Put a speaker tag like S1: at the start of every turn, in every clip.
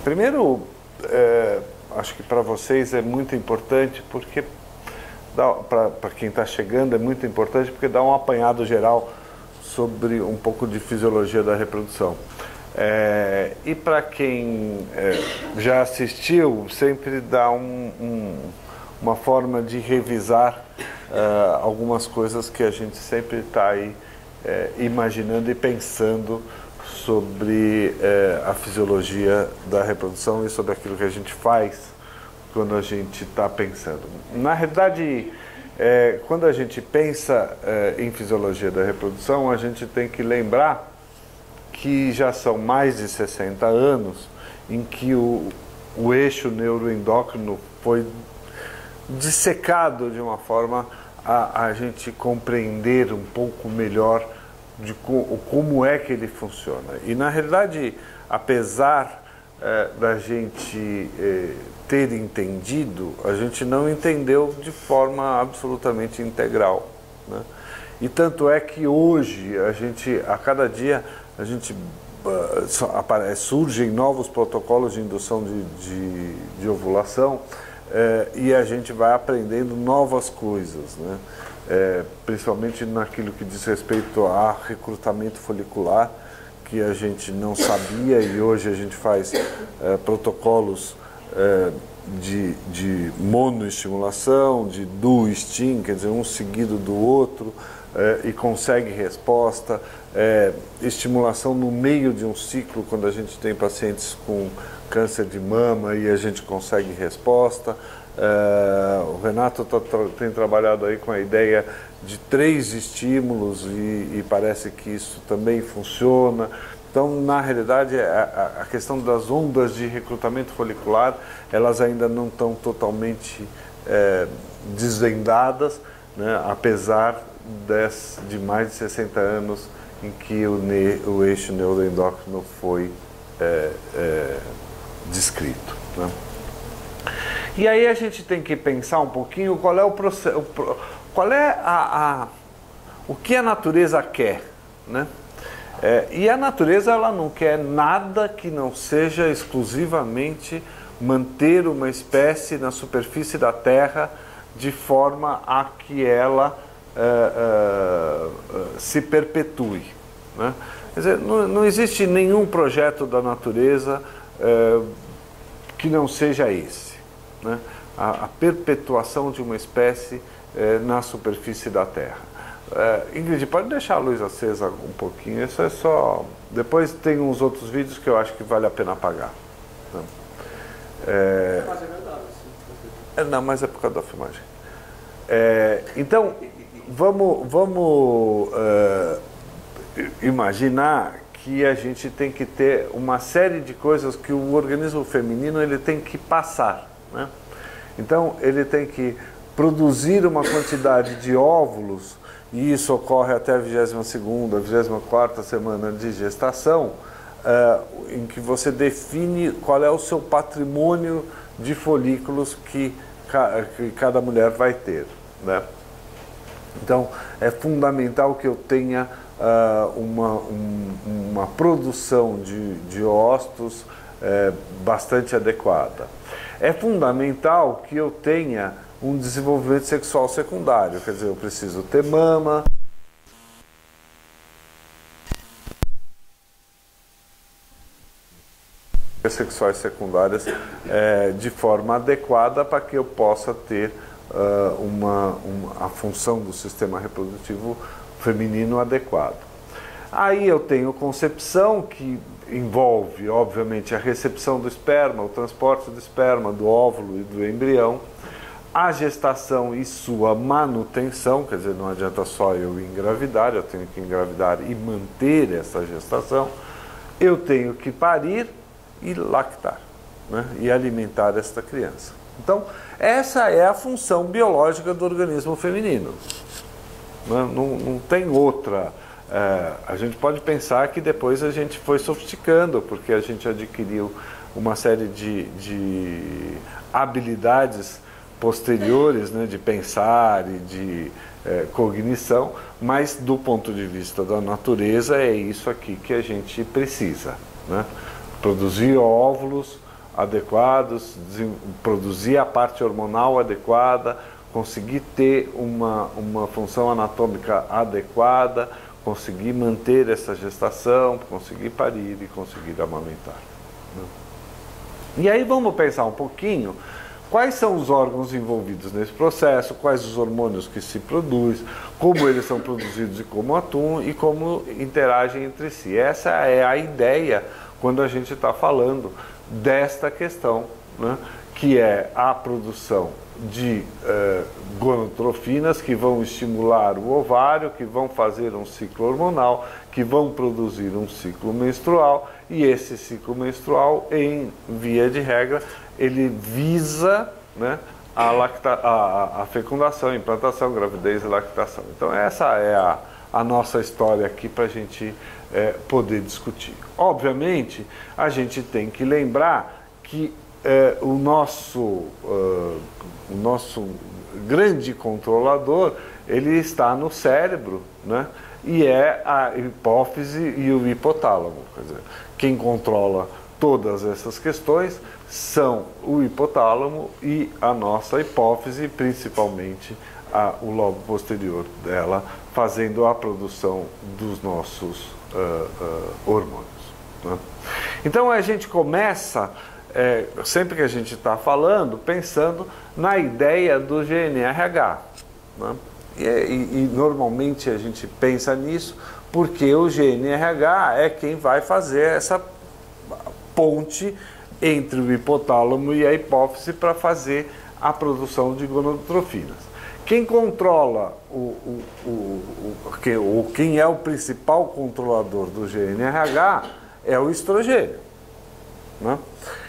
S1: Primeiro, acho que para vocês é muito importante, porque para quem está chegando é muito importante, porque dá um apanhado geral sobre um pouco de fisiologia da reprodução. E para quem já assistiu, sempre dá uma forma de revisar algumas coisas que a gente sempre está aí imaginando e pensando sobre a fisiologia da reprodução e sobre aquilo que a gente faz quando a gente está pensando. Na realidade, quando a gente pensa em fisiologia da reprodução, a gente tem que lembrar que já são mais de 60 anos em que o eixo neuroendócrino foi dissecado de uma forma a gente compreender um pouco melhor de como é que ele funciona. E na realidade, apesar da gente ter entendido, a gente não entendeu de forma absolutamente integral, né? E tanto é que hoje, a cada dia, surgem novos protocolos de indução de ovulação, e a gente vai aprendendo novas coisas, né? Principalmente naquilo que diz respeito a recrutamento folicular, que a gente não sabia, e hoje a gente faz protocolos de monoestimulação, de dual stim, quer dizer, um seguido do outro, e consegue resposta, estimulação no meio de um ciclo, quando a gente tem pacientes com câncer de mama e a gente consegue resposta. O Renato tem trabalhado aí com a ideia de 3 estímulos e parece que isso também funciona. Então, na realidade, a questão das ondas de recrutamento folicular, elas ainda não estão totalmente desvendadas, né, apesar de mais de 60 anos em que o eixo neuroendócrino foi descrito, né? E aí a gente tem que pensar um pouquinho qual é o processo, o que a natureza quer, né? E a natureza, ela não quer nada que não seja exclusivamente manter uma espécie na superfície da Terra de forma a que ela se perpetue, né? Quer dizer, não existe nenhum projeto da natureza que não seja esse, né? A perpetuação de uma espécie na superfície da Terra. Ingrid, pode deixar a luz acesa um pouquinho, isso é só... Depois tem uns outros vídeos que eu acho que vale a pena apagar, né?
S2: Mas é verdade, sim.
S1: Não, mas é por causa da filmagem. Então, vamos imaginar que a gente tem que ter uma série de coisas que o organismo feminino ele tem que passar, né? Então, ele tem que produzir uma quantidade de óvulos, e isso ocorre até a 22ª, 24ª semana de gestação, em que você define qual é o seu patrimônio de folículos que cada mulher vai ter, né? Então, é fundamental que eu tenha uma produção de óvulos bastante adequada. É fundamental que eu tenha um desenvolvimento sexual secundário, quer dizer, eu preciso ter mama, sexuais secundárias de forma adequada para que eu possa ter a função do sistema reprodutivo feminino adequado. Aí eu tenho concepção, que envolve, obviamente, a recepção do esperma, o transporte do esperma, do óvulo e do embrião, a gestação e sua manutenção, quer dizer, não adianta só eu engravidar, eu tenho que engravidar e manter essa gestação, eu tenho que parir e lactar, né, e alimentar esta criança. Então, essa é a função biológica do organismo feminino. Não tem outra. A gente pode pensar que depois a gente foi sofisticando, porque a gente adquiriu uma série de habilidades posteriores, né, de pensar e de cognição, mas do ponto de vista da natureza é isso aqui que a gente precisa, né? Produzir óvulos adequados, produzir a parte hormonal adequada, conseguir ter uma função anatômica adequada, conseguir manter essa gestação, conseguir parir e conseguir amamentar, né? E aí vamos pensar um pouquinho quais são os órgãos envolvidos nesse processo, quais os hormônios que se produzem, como eles são produzidos e como atuam e como interagem entre si. Essa é a ideia quando a gente está falando desta questão, né, que é a produção de gonotrofinas que vão estimular o ovário, que vão fazer um ciclo hormonal, que vão produzir um ciclo menstrual, e esse ciclo menstrual, em via de regra, ele visa, né, a fecundação, implantação, gravidez e lactação. Então essa é a nossa história aqui para a gente poder discutir. Obviamente, a gente tem que lembrar que o nosso grande controlador, ele está no cérebro, né? E é a hipófise e o hipotálamo. Quer dizer, quem controla todas essas questões são o hipotálamo e a nossa hipófise, principalmente o lobo posterior dela, fazendo a produção dos nossos hormônios, né? Então a gente começa, sempre que a gente está falando, pensando na ideia do GNRH, né? E normalmente a gente pensa nisso porque o GNRH é quem vai fazer essa ponte entre o hipotálamo e a hipófise para fazer a produção de gonotrofinas. Quem controla, quem é o principal controlador do GNRH é o estrogênio, né?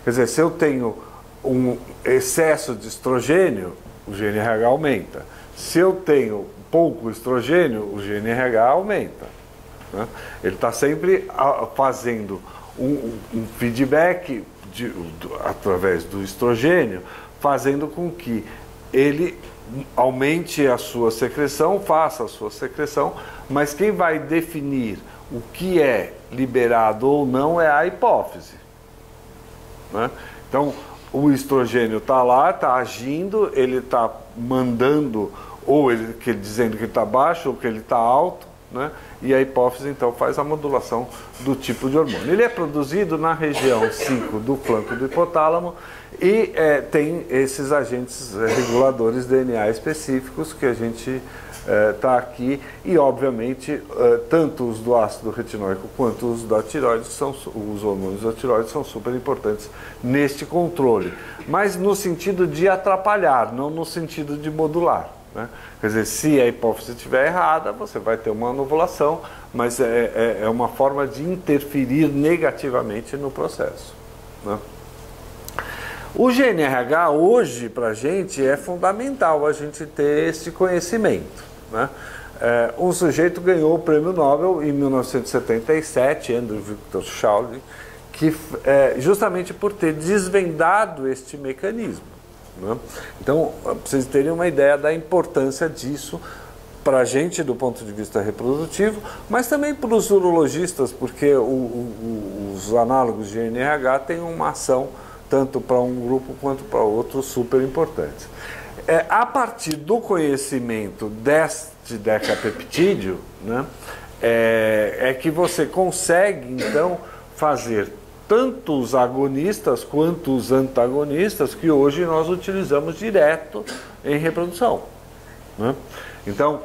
S1: Quer dizer, se eu tenho um excesso de estrogênio, o GNRH aumenta. Se eu tenho pouco estrogênio, o GNRH aumenta, né? Ele está sempre fazendo um feedback através do estrogênio, fazendo com que ele aumente a sua secreção, faça a sua secreção, mas quem vai definir o que é liberado ou não é a hipófise, né? Então, o estrogênio está lá, está agindo, ele está mandando, ou dizendo que ele está baixo ou que ele está alto, né? E a hipófise então faz a modulação do tipo de hormônio. Ele é produzido na região 5 do flanco do hipotálamo e tem esses agentes reguladores DNA específicos que a gente está aqui, e obviamente tanto os do ácido retinóico quanto os da tireoide, os hormônios da tireoide são super importantes neste controle, mas no sentido de atrapalhar, não no sentido de modular, né? Quer dizer, se a hipófise estiver errada, você vai ter uma anovulação, mas é uma forma de interferir negativamente no processo, né? O GNRH hoje, para a gente, é fundamental a gente ter esse conhecimento, né? Um sujeito ganhou o prêmio Nobel em 1977, Andrew Victor Schauble, que justamente por ter desvendado este mecanismo, né? Então, para vocês terem uma ideia da importância disso para a gente do ponto de vista reprodutivo, mas também para os urologistas, porque os análogos de GNRH têm uma ação tanto para um grupo quanto para outro super importantes. A partir do conhecimento deste decapeptídeo, né, que você consegue então fazer tanto os agonistas quanto os antagonistas que hoje nós utilizamos direto em reprodução, né? Então,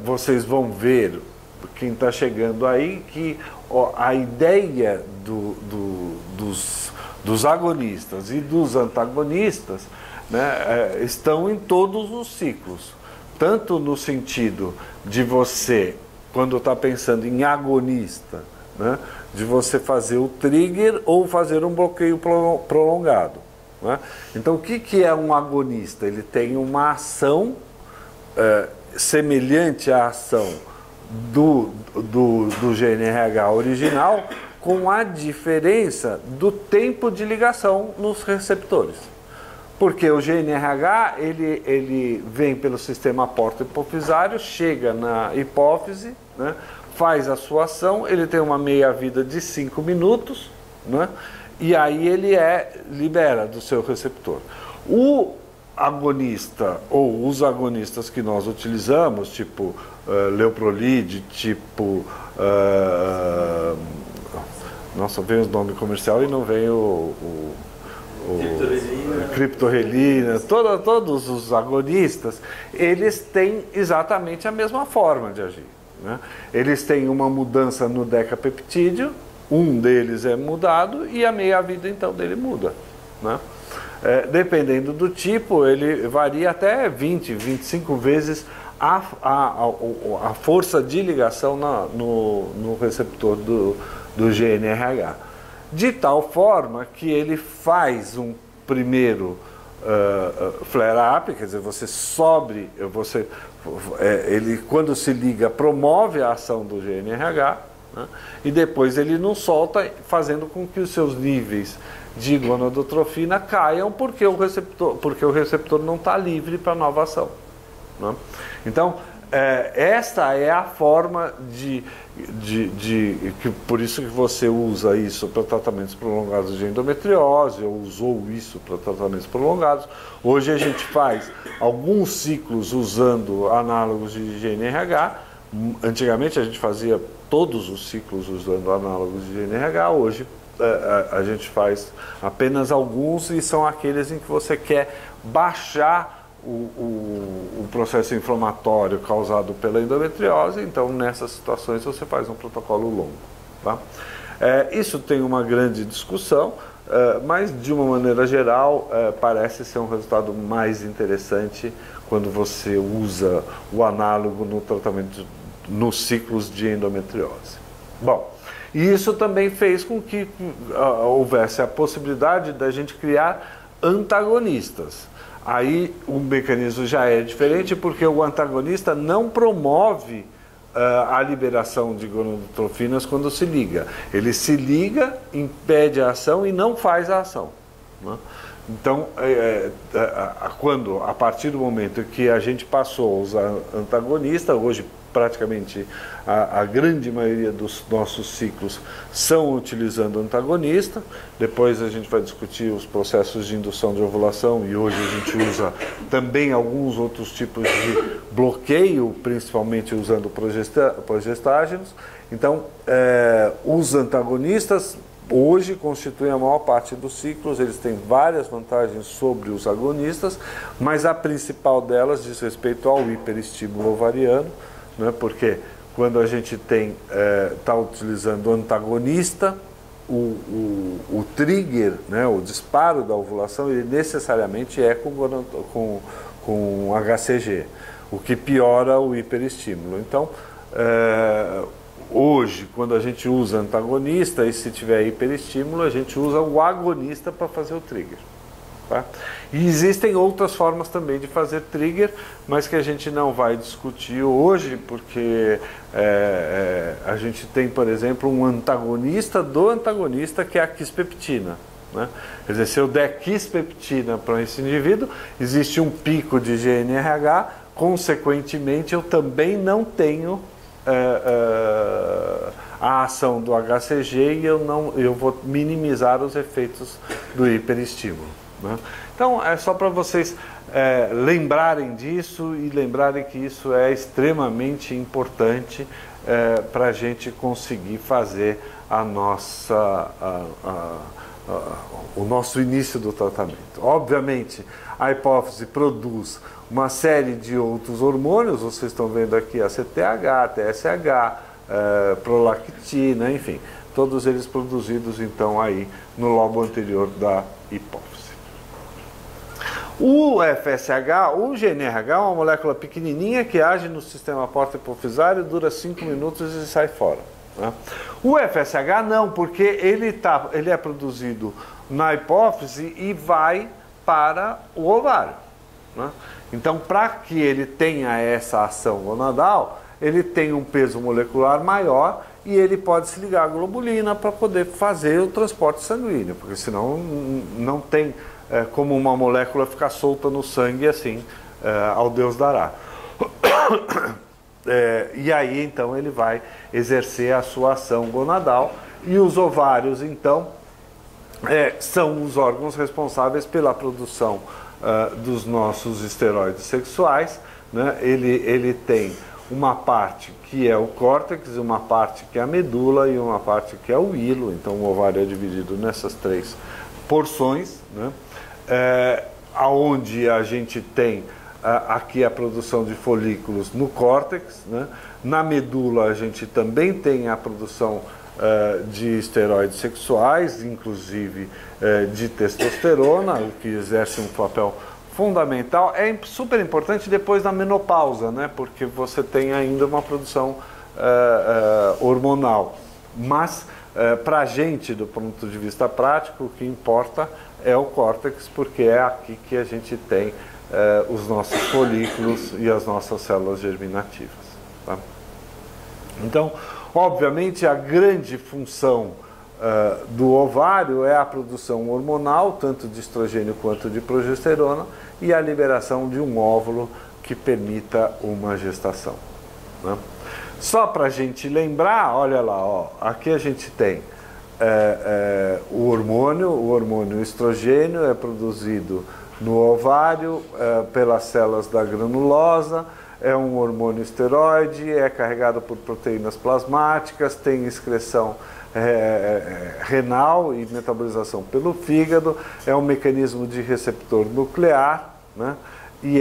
S1: vocês vão ver, quem está chegando aí, que a ideia dos agonistas e dos antagonistas, né, estão em todos os ciclos, tanto no sentido de você, quando está pensando em agonista, né, de você fazer o trigger ou fazer um bloqueio prolongado, né? Então, o que é um agonista? Ele tem uma ação semelhante à ação do GNRH original, com a diferença do tempo de ligação nos receptores. Porque o GNRH, ele vem pelo sistema porto-hipofisário, chega na hipófise, né, faz a sua ação, ele tem uma meia-vida de 5 minutos, né, e aí ele libera do seu receptor. O agonista, ou os agonistas que nós utilizamos, tipo Leuprolide, tipo... nossa, vem o nome comercial e não vem criptorelina, todos os agonistas, eles têm exatamente a mesma forma de agir, né? Eles têm uma mudança no decapeptídeo, um deles é mudado e a meia-vida então dele muda, né? Dependendo do tipo, ele varia até 20, 25 vezes a força de ligação no receptor do GNRH. De tal forma que ele faz um primeiro flare-up, quer dizer, ele quando se liga promove a ação do GNRH, né, e depois ele não solta, fazendo com que os seus níveis de gonadotrofina caiam porque o receptor não está livre para nova ação, né? Então, esta é a forma por isso que você usa isso para tratamentos prolongados de endometriose, ou usou isso para tratamentos prolongados. Hoje a gente faz alguns ciclos usando análogos de GNRH. Antigamente a gente fazia todos os ciclos usando análogos de GNRH, hoje a gente faz apenas alguns, e são aqueles em que você quer baixar o processo inflamatório causado pela endometriose. Então, nessas situações, você faz um protocolo longo, tá? Isso tem uma grande discussão, mas, de uma maneira geral, parece ser um resultado mais interessante quando você usa o análogo no tratamento, nos ciclos de endometriose. Bom, e isso também fez com que houvesse a possibilidade da gente criar antagonistas. Aí o mecanismo já é diferente, porque o antagonista não promove a liberação de gonadotrofinas quando se liga. Ele se liga, impede a ação e não faz a ação, né? Então, a partir do momento que a gente passou a usar antagonista, hoje praticamente a grande maioria dos nossos ciclos são utilizando antagonista. Depois a gente vai discutir os processos de indução de ovulação, e hoje a gente usa também alguns outros tipos de bloqueio, principalmente usando progestágenos. Então, os antagonistas hoje constituem a maior parte dos ciclos. Eles têm várias vantagens sobre os agonistas, mas a principal delas diz respeito ao hiperestímulo ovariano, né? Porque quando a gente está utilizando o antagonista, o trigger, né, o disparo da ovulação, ele necessariamente é com HCG, o que piora o hiperestímulo. Então, hoje, quando a gente usa antagonista, e se tiver hiperestímulo, a gente usa o agonista para fazer o trigger, tá? E existem outras formas também de fazer trigger, mas que a gente não vai discutir hoje, porque a gente tem, por exemplo, um antagonista do antagonista, que é a quispeptina, né? Quer dizer, se eu der quispeptina para esse indivíduo, existe um pico de GNRH, consequentemente eu também não tenho a ação do HCG, e eu vou minimizar os efeitos do hiperestímulo, né? Então, é só para vocês lembrarem disso, e lembrarem que isso é extremamente importante para a gente conseguir fazer o nosso início do tratamento. Obviamente, a hipófise produz uma série de outros hormônios, vocês estão vendo aqui a CTH, TSH, prolactina, enfim, todos eles produzidos então aí no lobo anterior da hipófise. O FSH, o GNRH, é uma molécula pequenininha que age no sistema porto-hipofisário, dura 5 minutos e sai fora, né? O FSH não, porque ele é produzido na hipófise e vai para o ovário, né? Então, para que ele tenha essa ação gonadal, ele tem um peso molecular maior, e ele pode se ligar à globulina para poder fazer o transporte sanguíneo, porque senão não tem como uma molécula ficar solta no sangue, assim, ao Deus dará. E aí, então, ele vai exercer a sua ação gonadal, e os ovários, então, são os órgãos responsáveis pela produção dos nossos esteroides sexuais, né? Ele tem uma parte que é o córtex, uma parte que é a medula e uma parte que é o hilo. Então o ovário é dividido nessas 3 porções, né? Onde a gente tem aqui a produção de folículos no córtex, né? Na medula a gente também tem a produção de esteroides sexuais, inclusive de testosterona, o que exerce um papel fundamental. É super importante depois da menopausa, né? Porque você tem ainda uma produção hormonal. Mas, para a gente, do ponto de vista prático, o que importa é o córtex, porque é aqui que a gente tem os nossos folículos e as nossas células germinativas. Tá? Então, obviamente, a grande função do ovário é a produção hormonal, tanto de estrogênio quanto de progesterona, e a liberação de um óvulo que permita uma gestação, né? Só para a gente lembrar, olha lá, ó, aqui a gente tem o hormônio estrogênio é produzido no ovário pelas células da granulosa, é um hormônio esteroide, é carregado por proteínas plasmáticas, tem excreção renal e metabolização pelo fígado, é um mecanismo de receptor nuclear, né? E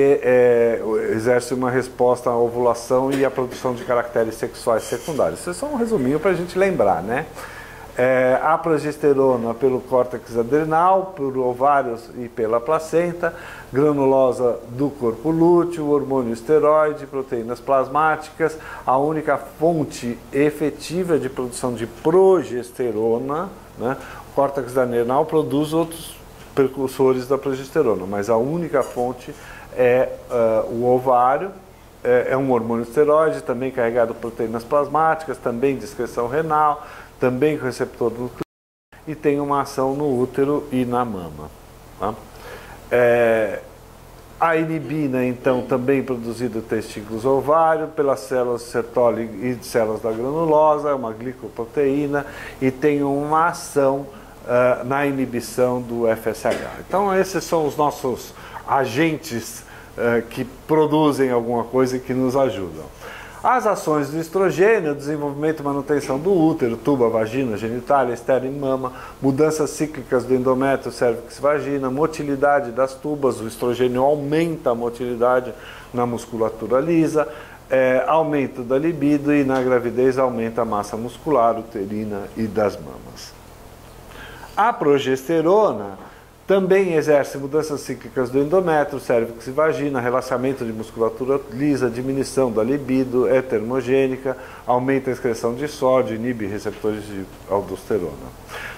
S1: exerce uma resposta à ovulação e à produção de caracteres sexuais secundários. Isso é só um resuminho para a gente lembrar, né? A progesterona pelo córtex adrenal, por ovários e pela placenta, granulosa do corpo lúteo, hormônio esteroide, proteínas plasmáticas. A única fonte efetiva de produção de progesterona, né? O córtex adrenal produz outros precursores da progesterona, mas a única fonte é o ovário. É um hormônio esteroide, também carregado por proteínas plasmáticas, também de excreção renal, também com receptor nuclear, e tem uma ação no útero e na mama. Tá? A inibina, então, também produzida no testículos ovário, pelas células Sertoli e células da granulosa, é uma glicoproteína, e tem uma ação na inibição do FSH. Então, esses são os nossos agentes que produzem alguma coisa e que nos ajudam. As ações do estrogênio, desenvolvimento e manutenção do útero, tuba, vagina, genitália, estéreo e mama, mudanças cíclicas do endométrio, cérvix, vagina, motilidade das tubas, o estrogênio aumenta a motilidade na musculatura lisa, aumento da libido, e na gravidez aumenta a massa muscular uterina e das mamas. A progesterona também exerce mudanças cíclicas do endométrio, cérvix e vagina, relaxamento de musculatura lisa, diminuição da libido, é termogênica, aumenta a excreção de sódio, inibe receptores de aldosterona.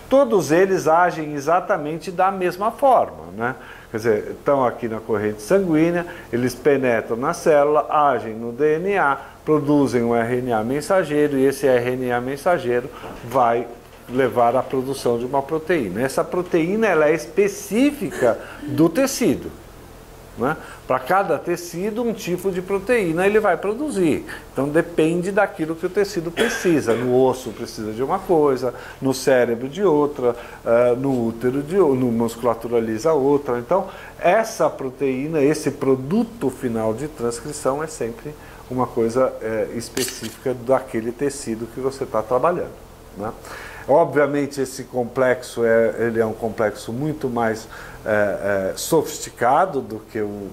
S1: Todos eles agem exatamente da mesma forma, né? Quer dizer, estão aqui na corrente sanguínea, eles penetram na célula, agem no DNA, produzem um RNA mensageiro, e esse RNA mensageiro vai levar à produção de uma proteína. Essa proteína, ela é específica do tecido, né? Para cada tecido, um tipo de proteína ele vai produzir. Então depende daquilo que o tecido precisa. No osso precisa de uma coisa, no cérebro de outra, no útero de outra, no musculatura lisa outra. Então essa proteína, esse produto final de transcrição é sempre uma coisa específica daquele tecido que você está trabalhando, né? Obviamente esse complexo ele é um complexo muito mais sofisticado do que o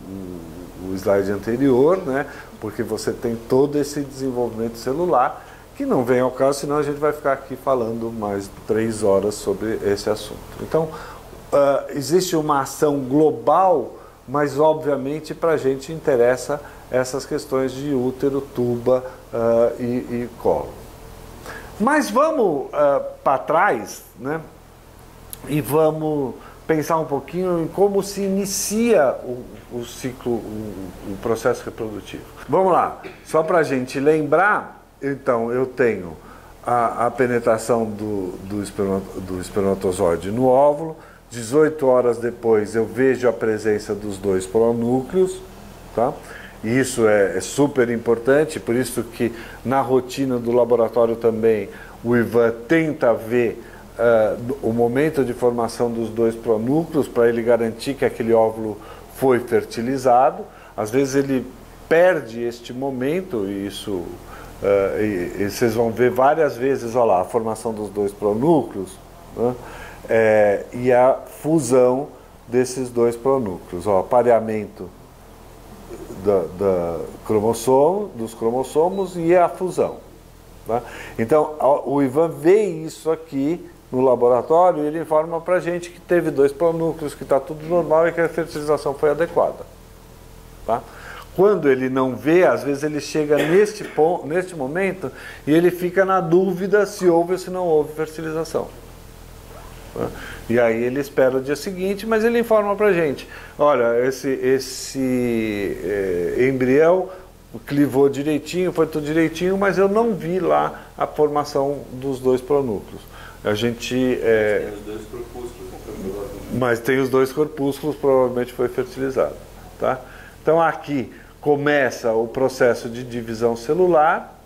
S1: slide anterior, né? Porque você tem todo esse desenvolvimento celular, que não vem ao caso, senão a gente vai ficar aqui falando mais 3 horas sobre esse assunto. Então, existe uma ação global, mas obviamente para a gente interessa essas questões de útero, tuba e colo. Mas vamos para trás, né? E vamos pensar um pouquinho em como se inicia o ciclo, o processo reprodutivo. Vamos lá, só para a gente lembrar, então eu tenho a penetração do espermatozoide no óvulo, 18 horas depois eu vejo a presença dos 2 pronúcleos, tá? E isso é super importante, por isso que na rotina do laboratório também o Ivan tenta ver o momento de formação dos 2 pronúcleos para ele garantir que aquele óvulo foi fertilizado. Às vezes ele perde este momento, e isso e vocês vão ver várias vezes, olha lá, a formação dos 2 pronúcleos, né? E a fusão desses 2 pronúcleos, ó, pareamento dos cromossomos e a fusão. Tá? Então, o Ivan vê isso aqui no laboratório e ele informa para a gente que teve 2 pronúcleos, que está tudo normal e que a fertilização foi adequada. Tá? Quando ele não vê, às vezes ele chega neste momento e ele fica na dúvida se houve ou se não houve fertilização. Tá? E aí ele espera o dia seguinte, mas ele informa para a gente, olha, esse embrião clivou direitinho, foi tudo direitinho, mas eu não vi lá a formação dos 2 pronúcleos. A gente...
S2: Tem os 2 corpúsculos.
S1: Mas tem os 2 corpúsculos, provavelmente foi fertilizado. Tá? Então aqui começa o processo de divisão celular.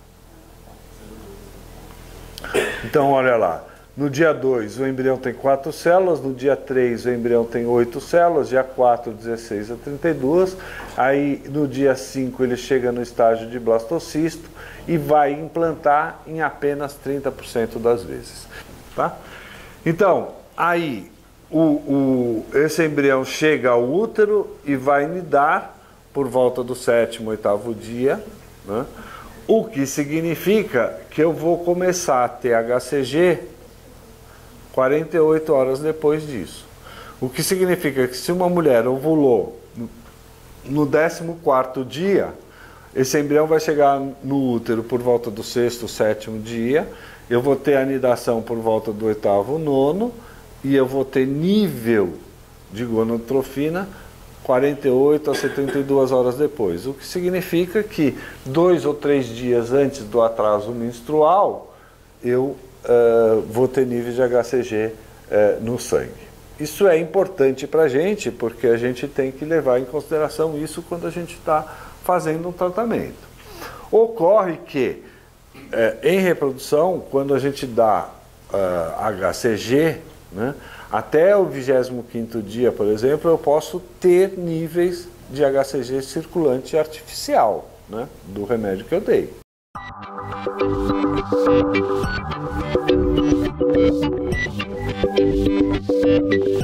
S1: Então olha lá, no dia 2 o embrião tem 4 células, no dia 3 o embrião tem 8 células, dia 4, 16 a 32, aí no dia 5 ele chega no estágio de blastocisto e vai implantar em apenas 30% das vezes. Tá? Então, aí esse embrião chega ao útero e vai nidar por volta do 7º, 8º dia, né? O que significa que eu vou começar a ter HCG 48 horas depois disso. O que significa que se uma mulher ovulou no 14º dia, esse embrião vai chegar no útero por volta do 6º, 7º dia, eu vou ter anidação por volta do 8º, 9º, e eu vou ter nível de gonadotrofina 48 a 72 horas depois. O que significa que 2 ou 3 dias antes do atraso menstrual, eu vou ter nível de HCG no sangue. Isso é importante para a gente, porque a gente tem que levar em consideração isso quando a gente está fazendo um tratamento. Ocorre que, em reprodução, quando a gente dá HCG, né, até o 25º dia, por exemplo, eu posso ter níveis de HCG circulante artificial, né, do remédio que eu dei.